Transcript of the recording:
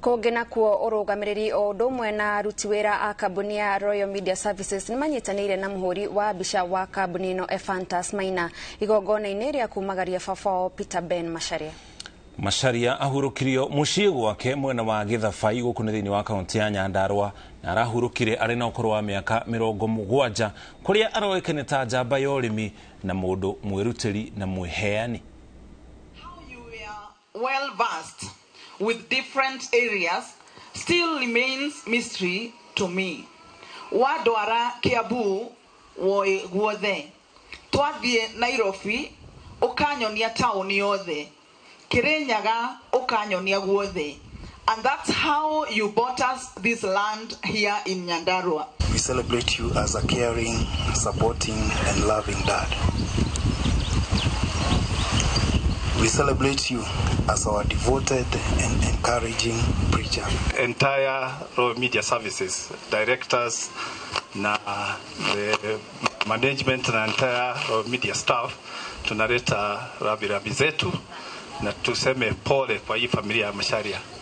Kũngĩna kuo ũrũgamĩrĩri o ũndũ ũmwe na aruti wĩra a kambuni ya Royal Media Services nĩ manyitanĩire na mũhũri wa mbica wa kambuni ĩno Ephantus Maina igongona-inĩ rĩa kumagaria baba wao Peter Ben Macharia. Macharia ahurukirio mũciĩ gwake mwena wa Gĩthabai gũkũ nĩ thĩinĩ wa kaunti ya Nyandarua na arahurukire arĩ na ũkũrũ wa mĩaka 70 kũrĩa aroĩkaine ta njamba ya ũrĩmi na mũndũ mwĩrutĩri na mwĩheani. Well versed with different areas still remains mystery to me. Wadwara Kiambu guothe twathie Nairobi ukanyonia town yothe Kirinyaga ukanyonia guothe, and that's how you bought us this land here in Nyandarua. We celebrate you as a caring, supporting and loving dad. We celebrate you as our devoted and encouraging preacher. Entire Royal Media Services, directors, na the management na entire Royal Media staff, tunaleta rabi zetu na tuseme pole kwa hii familia ya Macharia.